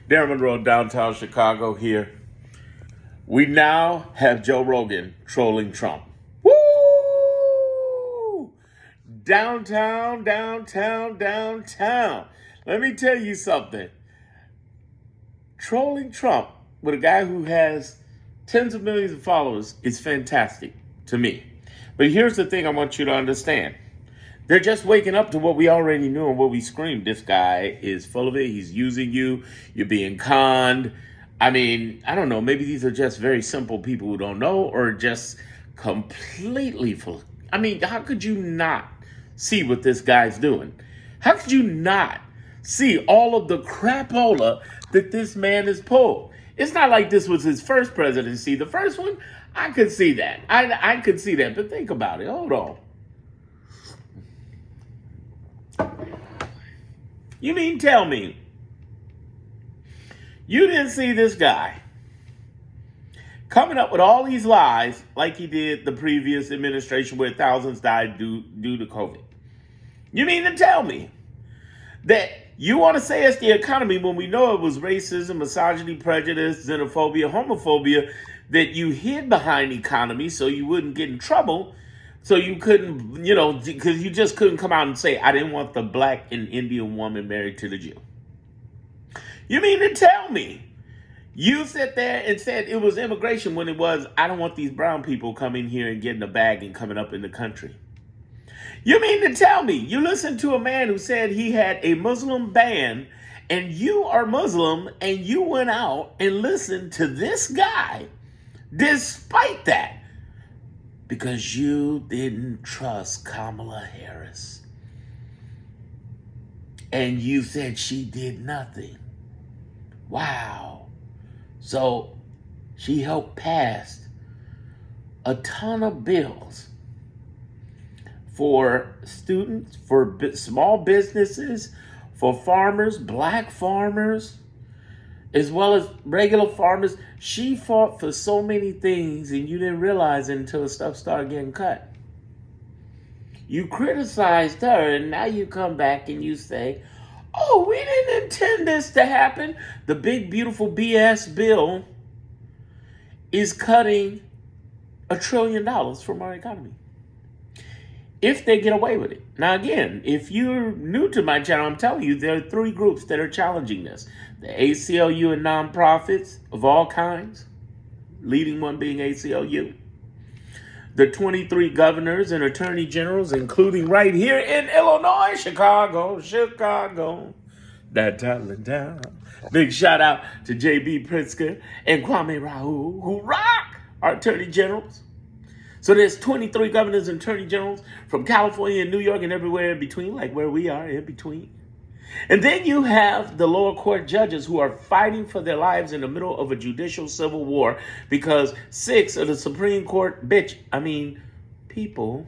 Darren Monroe, downtown Chicago here. We now have Joe Rogan trolling Trump. Woo! Downtown, downtown, downtown. Let me tell you something. Trolling Trump with a guy who has tens of millions of followers is fantastic to me. But here's the thing I want you to understand. They're just waking up to what we already knew and what we screamed. This guy is full of it. He's using you. You're being conned. I mean, I don't know. Maybe these are just very simple people who don't know or just completely full. I mean, how could you not see what this guy's doing? How could you not see all of the crapola that this man has pulled? It's not like this was his first presidency. The first one, I could see that. I could see that. But think about it. Hold on. You mean tell me you didn't see this guy coming up with all these lies like he did the previous administration where thousands died due to COVID? You mean to tell me that you want to say it's the economy when we know it was racism, misogyny, prejudice, xenophobia, homophobia that you hid behind economy so you wouldn't get in trouble? So you couldn't, because you just couldn't come out and say, I didn't want the black and Indian woman married to the Jew. You mean to tell me you sat there and said it was immigration when it was, I don't want these brown people coming here and getting a bag and coming up in the country? You mean to tell me you listened to a man who said he had a Muslim ban and you are Muslim and you went out and listened to this guy despite that? Because you didn't trust Kamala Harris. And you said she did nothing. Wow. So she helped pass a ton of bills for students, for small businesses, for farmers, black farmers, as well as regular farmers. She fought for so many things and you didn't realize it until the stuff started getting cut. You criticized her and now you come back and you say, oh, we didn't intend this to happen. The big, beautiful BS bill is cutting $1 trillion from our economy. If they get away with it. Now, again, if you're new to my channel, I'm telling you, there are 3 groups that are challenging this. The ACLU and nonprofits of all kinds, leading one being ACLU. The 23 governors and attorney generals, including right here in Illinois, Chicago, that talent town. Big shout out to J.B. Pritzker and Kwame Raoul, who rock our attorney generals. So there's 23 governors and attorney generals from California and New York and everywhere in between, like where we are in between. And then you have the lower court judges who are fighting for their lives in the middle of a judicial civil war because 6 of the Supreme Court people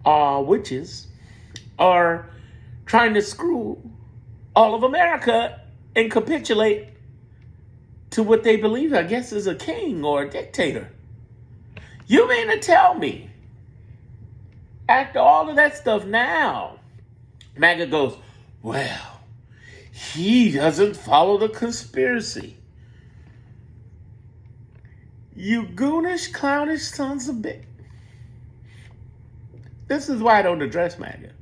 witches are trying to screw all of America and capitulate to what they believe, I guess, is a king or a dictator. You mean to tell me, after all of that stuff now, Maga goes, well, he doesn't follow the conspiracy. You goonish, clownish sons of bitch. This is why I don't address Maga.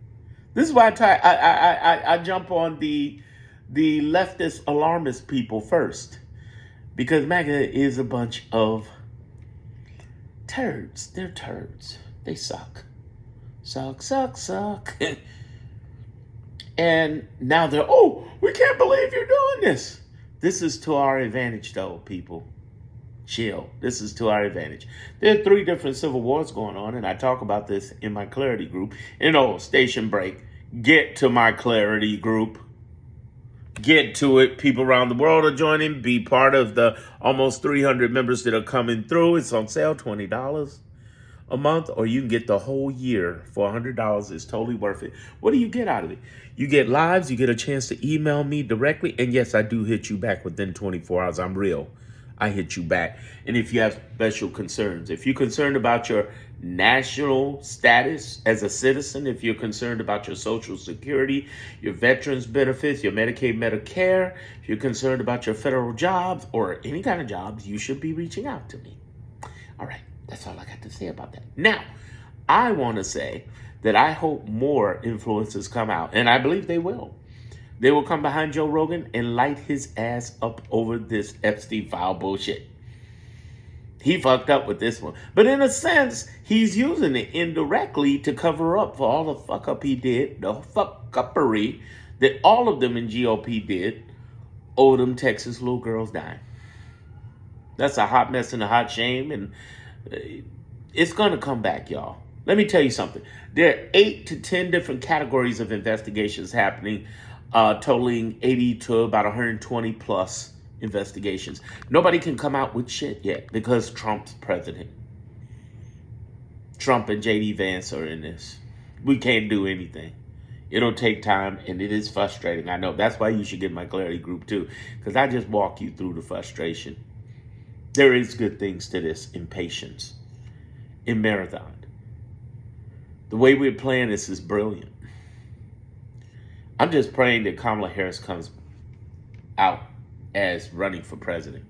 This is why I jump on the leftist alarmist people first. Because MAGA is a bunch of turds. They're turds. They suck. Suck. And now they're, we can't believe you're doing this. This is to our advantage, though, people. Chill. This is to our advantage. There are 3 different civil wars going on, and I talk about this in my Clarity group. Station break. Get to my Clarity group. Get to it. People around the world are joining. Be part of the almost 300 members that are coming through. It's on sale, $20 a month, or you can get the whole year for $100. It's totally worth it. What do you get out of it? You get lives. You get a chance to email me directly. And yes, I do hit you back within 24 hours. I'm real. I hit you back. And if you have special concerns, if you're concerned about your national status as a citizen, if you're concerned about your Social Security, your veterans benefits, your Medicaid, Medicare, if you're concerned about your federal jobs or any kind of jobs, you should be reaching out to me. All right, that's all I got to say about that. Now, I want to say that I hope more influencers come out, and I believe they will. They will come behind Joe Rogan and light his ass up over this Epstein file bullshit. He fucked up with this one. But in a sense, he's using it indirectly to cover up for all the fuck up he did, the fuck uppery that all of them in GOP did over them Texas little girls dying. That's a hot mess and a hot shame, and it's going to come back, y'all. Let me tell you something. There are 8 to 10 different categories of investigations happening, totaling 80 to about 120 plus investigations. Nobody can come out with shit yet because Trump's president. Trump and J.D. Vance are in this. We can't do anything. It'll take time, and it is frustrating. I know. That's why you should get my Clarity group, too, because I just walk you through the frustration. There is good things to this in patience, in marathon. The way we're playing this is brilliant. I'm just praying that Kamala Harris comes out as running for president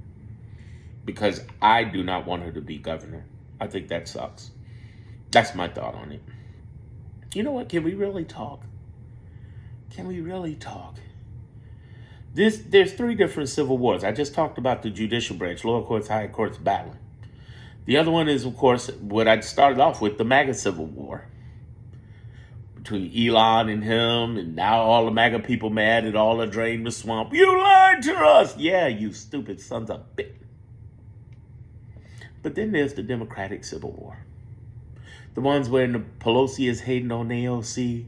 because I do not want her to be governor. I think that sucks. That's my thought on it. You know what? Can we really talk? Can we really talk? There's 3 different civil wars. I just talked about the judicial branch, lower courts, higher courts battling. The other one is, of course, what I started off with, the MAGA civil war. Between Elon and him, and now all the MAGA people mad at all the drain the swamp. You lied to us! Yeah, you stupid sons of bitch. But then there's the Democratic civil war. The ones where Pelosi is hating on AOC,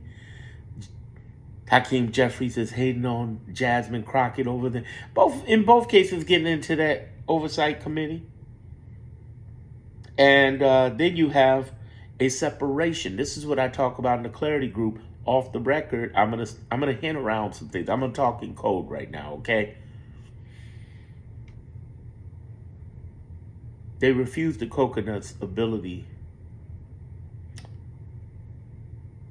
Hakeem Jeffries is hating on Jasmine Crockett over there. In both cases, getting into that oversight committee. And then you have a separation. This is what I talk about in the Clarity group off the record. I'm gonna hint around some things. I'm gonna talk in code right now, okay? They refused the coconut's ability.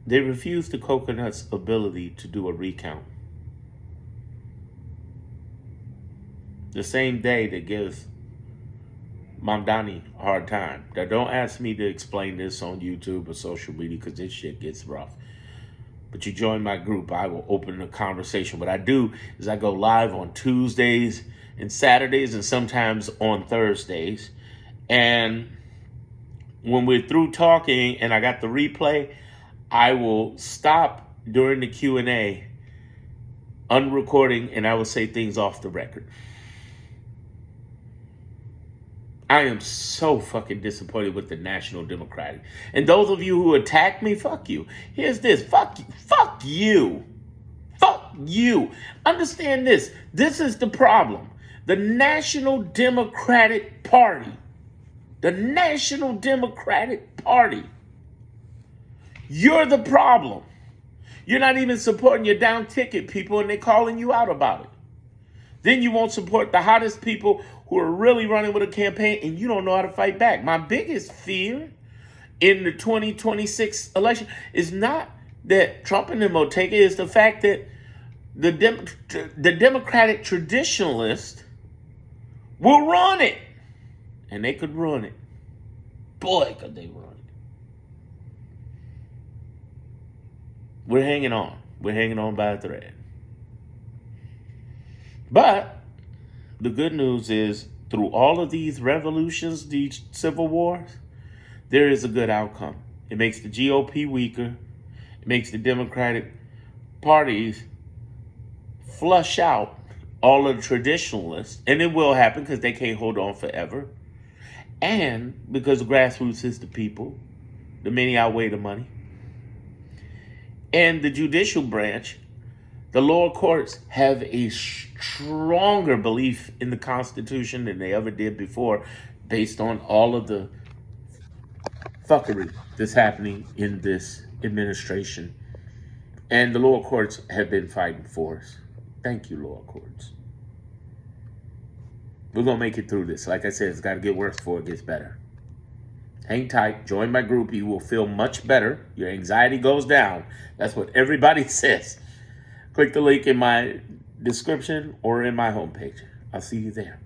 They refused the coconut's ability to do a recount. The same day that gives Mamdani a hard time. Now, don't ask me to explain this on YouTube or social media because this shit gets rough. But you join my group, I will open a conversation. What I do is I go live on Tuesdays and Saturdays and sometimes on Thursdays. And when we're through talking and I got the replay, I will stop during the Q&A, unrecording, and I will say things off the record. I am so fucking disappointed with the National Democratic. And those of you who attack me, fuck you. Here's this. Fuck you. Fuck you. Fuck you. Understand this. This is the problem. The National Democratic Party. The National Democratic Party. You're the problem. You're not even supporting your down ticket people, and they're calling you out about it. Then you won't support the hottest people who are really running with a campaign, and you don't know how to fight back. My biggest fear in the 2026 election is not that Trump and them will take it. It's the fact that the Democratic traditionalists will run it. And they could run it. Boy, could they run it. We're hanging on. We're hanging on by a thread. But the good news is, through all of these revolutions, these civil wars, there is a good outcome. It makes the GOP weaker. It makes the Democratic parties flush out all of the traditionalists. And it will happen because they can't hold on forever. And because the grassroots is the people, the many outweigh the money. And the judicial branch, the lower courts, have a stronger belief in the Constitution than they ever did before, based on all of the fuckery that's happening in this administration. And the lower courts have been fighting for us. Thank you, lower courts. We're going to make it through this. Like I said, it's got to get worse before it gets better. Hang tight. Join my group. You will feel much better. Your anxiety goes down. That's what everybody says. Click the link in my description or in my homepage. I'll see you there.